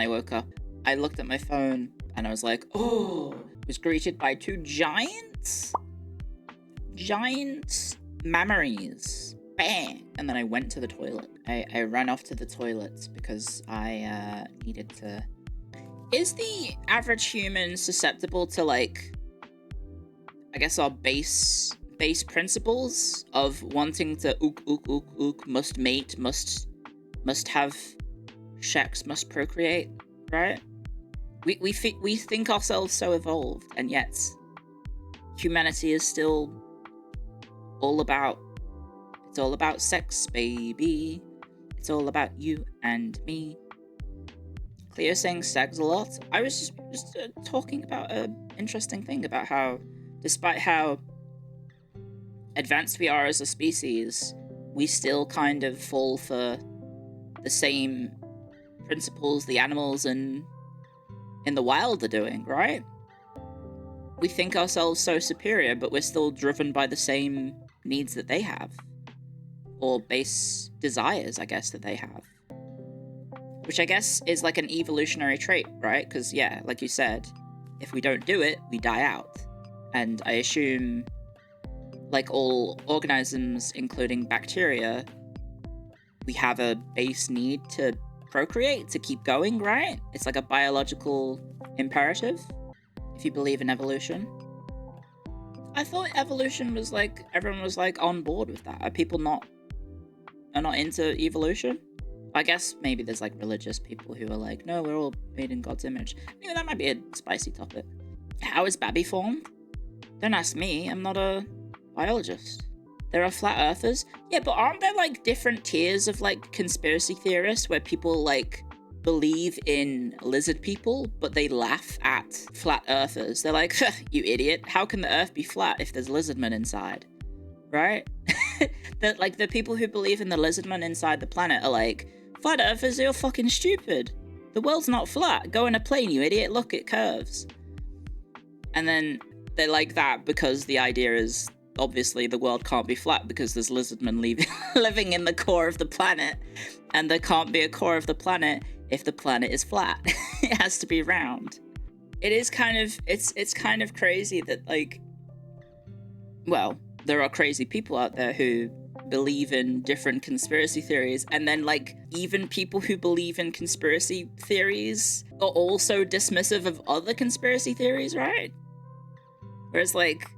woke up, I looked at my phone and I was like, oh, was greeted by two giant memories. Bang! And then I went to the toilet. I ran off to the toilet because I needed to... Is the average human susceptible to, like, I guess our base principles of wanting to must mate, must have sex, must procreate, right? We think ourselves so evolved, and yet humanity is still all about... It's all about sex, baby. It's all about you and me. Clio saying sex a lot. I was just talking about an interesting thing about how, despite how advanced we are as a species, we still kind of fall for the same principles the animals in the wild are doing, right? We think ourselves so superior, but we're still driven by the same needs that they have. Or base desires, I guess, that they have. Which I guess is like an evolutionary trait, right? Because, yeah, like you said, if we don't do it, we die out. And I assume, like all organisms, including bacteria, we have a base need to procreate, to keep going, right? It's like a biological imperative, if you believe in evolution. I thought evolution was like, everyone was like on board with that. Are people not into evolution? I guess maybe there's like religious people who are like, no, we're all made in God's image. Maybe that might be a spicy topic. How is Babby formed? Don't ask me, I'm not a biologist. There are flat earthers? Yeah, but aren't there like different tiers of like conspiracy theorists where people like believe in lizard people, but they laugh at flat earthers? They're like, you idiot, how can the earth be flat if there's lizardmen inside? Right? That like the people who believe in the lizardmen inside the planet are like, flat earthers, you're fucking stupid. The world's not flat. Go in a plane, you idiot. Look, it curves. And then they're like that because the idea is obviously the world can't be flat because there's lizardmen living in the core of the planet, and there can't be a core of the planet if the planet is flat. It has to be round. It is kind of it's kind of crazy that like, well, there are crazy people out there who believe in different conspiracy theories, and then like even people who believe in conspiracy theories are also dismissive of other conspiracy theories, right? Whereas like,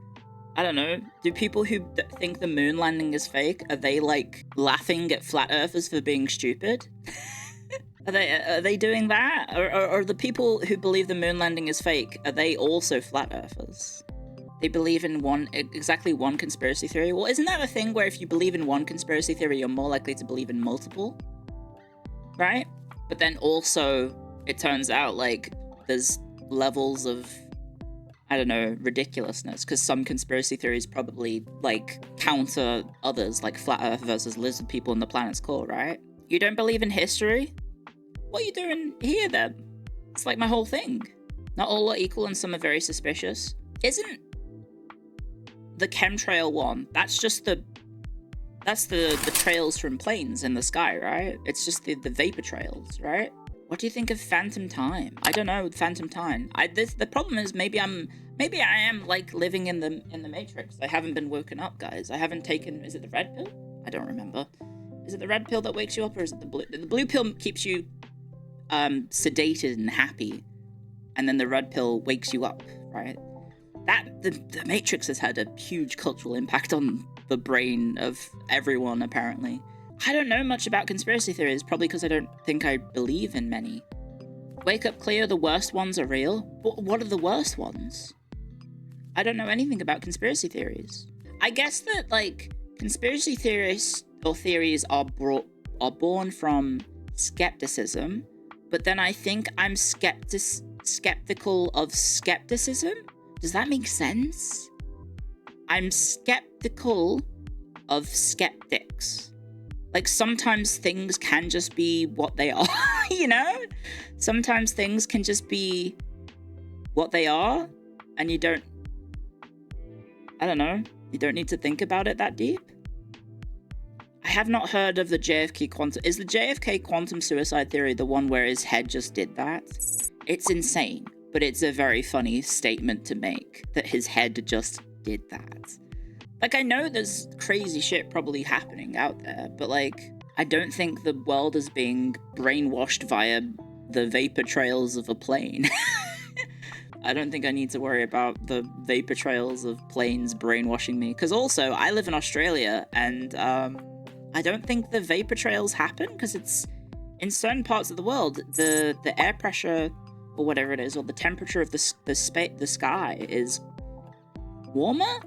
I don't know, do people who think the moon landing is fake, are they like laughing at flat earthers for being stupid? Are they doing that? Or the people who believe the moon landing is fake, are they also flat earthers? They believe in exactly one conspiracy theory? Well, isn't that a thing where if you believe in one conspiracy theory, you're more likely to believe in multiple? Right? But then also, it turns out, like, there's levels of, I don't know, ridiculousness, because some conspiracy theories probably, like, counter others, like flat earth versus lizard people in the planet's core, right? You don't believe in history? What are you doing here, then? It's like my whole thing. Not all are equal and some are very suspicious. Isn't the chemtrail one, that's the trails from planes in the sky, right? It's just the vapor trails, right? What do you think of phantom time? I don't know, phantom time. The problem is maybe I am like living in the Matrix. I haven't been woken up, guys. I haven't taken, is it the red pill? I don't remember. Is it the red pill that wakes you up, or is it the blue? The blue pill keeps you sedated and happy, and then the red pill wakes you up, right? The Matrix has had a huge cultural impact on the brain of everyone, apparently. I don't know much about conspiracy theories, probably because I don't think I believe in many. Wake up, Clio, the worst ones are real? What are the worst ones? I don't know anything about conspiracy theories. I guess that, like, conspiracy theories or theories are born from skepticism, but then I think I'm skeptical of skepticism? Does that make sense? I'm skeptical of skeptics. Like, sometimes things can just be what they are, you know? Sometimes things can just be what they are, and you don't need to think about it that deep. I have not heard of the JFK quantum... Is the JFK quantum suicide theory the one where his head just did that? It's insane, but it's a very funny statement to make, that his head just did that. Like, I know there's crazy shit probably happening out there, but, like, I don't think the world is being brainwashed via the vapor trails of a plane. I don't think I need to worry about the vapor trails of planes brainwashing me. Because also, I live in Australia, and I don't think the vapor trails happen, because it's... In certain parts of the world, the air pressure, or whatever it is, or the temperature of the sky is warmer?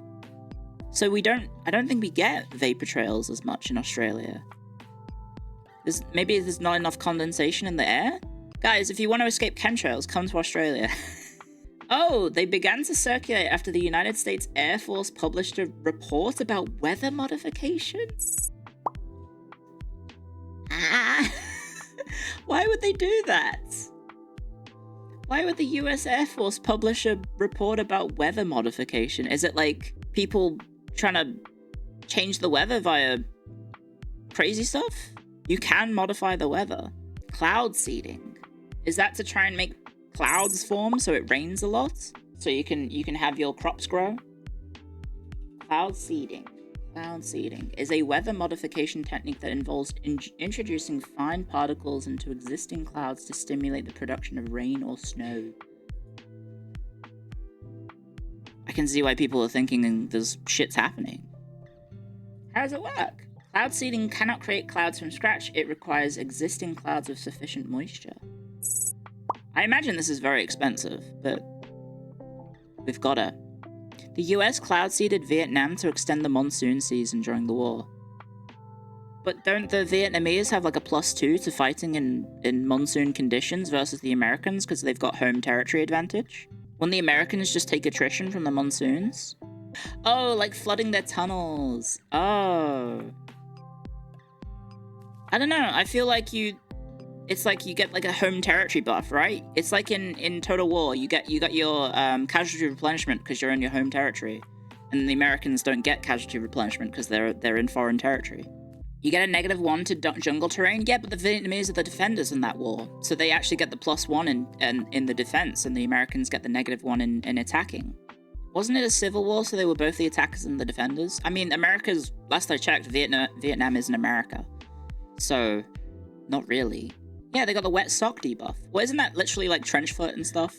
So I don't think we get vapor trails as much in Australia. Maybe there's not enough condensation in the air? Guys, if you want to escape chemtrails, come to Australia. Oh, they began to circulate after the United States Air Force published a report about weather modification? Why would they do that? Why would the US Air Force publish a report about weather modification? Is it like people trying to change the weather via crazy stuff? You can modify the weather. Cloud seeding. Is that to try and make clouds form so it rains a lot? So you can have your crops grow? Cloud seeding. Cloud seeding is a weather modification technique that involves introducing fine particles into existing clouds to stimulate the production of rain or snow. I can see why people are thinking there's shit's happening. How does it work? Cloud seeding cannot create clouds from scratch. It requires existing clouds with sufficient moisture. I imagine this is very expensive, but we've gotta. The US cloud seeded Vietnam to extend the monsoon season during the war. But don't the Vietnamese have like a +2 to fighting in monsoon conditions versus the Americans because they've got home territory advantage? Wouldn't the Americans just take attrition from the monsoons? Oh, like flooding their tunnels. Oh. I don't know, I feel like it's like you get like a home territory buff, right? It's like in Total War, you got your casualty replenishment because you're in your home territory, and the Americans don't get casualty replenishment because they're in foreign territory. You get a -1 to jungle terrain, yeah, but the Vietnamese are the defenders in that war, so they actually get the +1 in the defense, and the Americans get the -1 in attacking. Wasn't it a civil war, so they were both the attackers and the defenders? I mean, America's, last I checked, Vietnam isn't America, so not really. Yeah, they got the wet sock debuff. Well, isn't that literally like trench foot and stuff?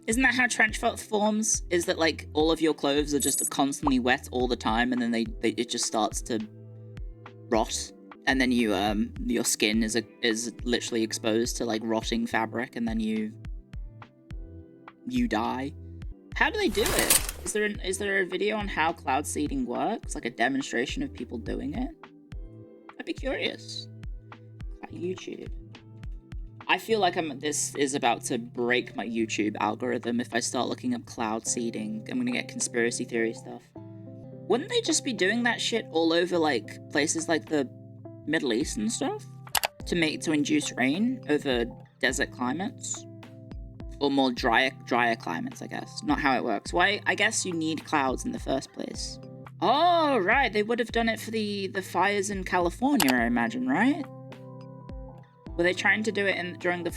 Isn't that how trench foot forms? Is that like all of your clothes are just constantly wet all the time, and then it just starts to rot, and then your skin is literally exposed to like rotting fabric, and then you die. How do they do it? Is there a video on how cloud seeding works, like a demonstration of people doing it? I'd be curious. YouTube. I feel like this is about to break my YouTube algorithm if I start looking up cloud seeding. I'm gonna get conspiracy theory stuff. Wouldn't they just be doing that shit all over like places like the Middle East and stuff? To induce rain over desert climates? Or more drier climates, I guess. Not how it works. Why? I guess you need clouds in the first place. Oh, right. They would have done it for the fires in California, I imagine, right? Were they trying to do it during the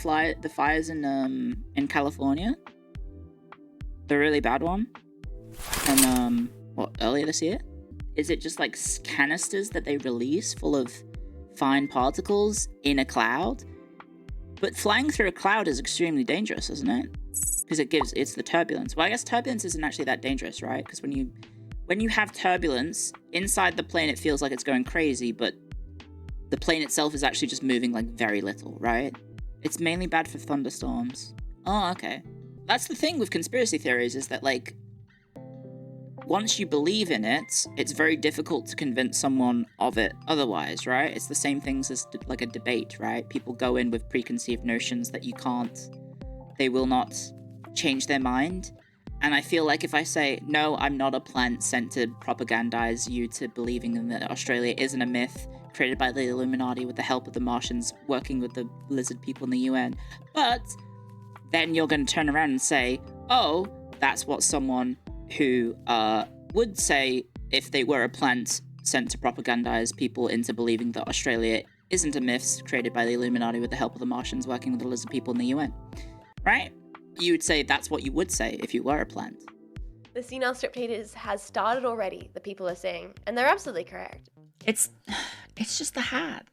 fires in California? The really bad one? And earlier this year? Is it just like canisters that they release full of fine particles in a cloud? But flying through a cloud is extremely dangerous, isn't it? Because it's the turbulence. Well, I guess turbulence isn't actually that dangerous, right? Because when you have turbulence inside the plane, it feels like it's going crazy, but the plane itself is actually just moving like very little, right? It's mainly bad for thunderstorms. Oh, okay. That's the thing with conspiracy theories, is that like once you believe in it, it's very difficult to convince someone of it otherwise, right? It's the same things as like a debate, right? People go in with preconceived notions that they will not change their mind. And I feel like if I say, no, I'm not a plant sent to propagandize you to believing that Australia isn't a myth created by the Illuminati with the help of the Martians working with the lizard people in the UN, but then you're going to turn around and say, oh, that's what someone who would say if they were a plant sent to propagandize people into believing that Australia isn't a myth created by the Illuminati with the help of the Martians working with the lizard people in the UN. Right? You would say that's what you would say if you were a plant. The senile strip haters has started already, the people are saying, and they're absolutely correct. It's just the hat.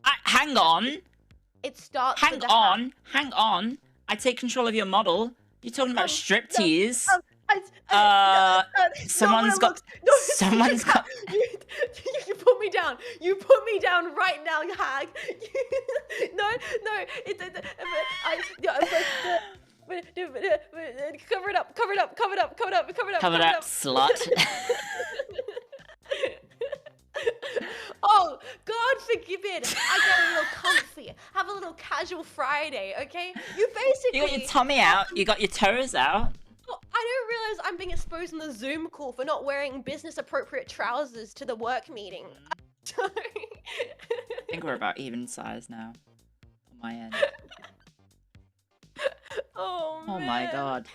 Hang on. It starts. Hang on. I take control of your model. You're talking about striptease. Someone's got. You put me down. You put me down right now, you hag. No. Cover it up. Cover it up, slut. Oh, God forgive it. I get a little comfy. Have a little casual Friday, okay? You basically... You got your tummy out. You got your toes out. Oh, I don't realize I'm being exposed in the Zoom call for not wearing business-appropriate trousers to the work meeting. I think we're about even size now. On my end. Oh, man. Oh, my God.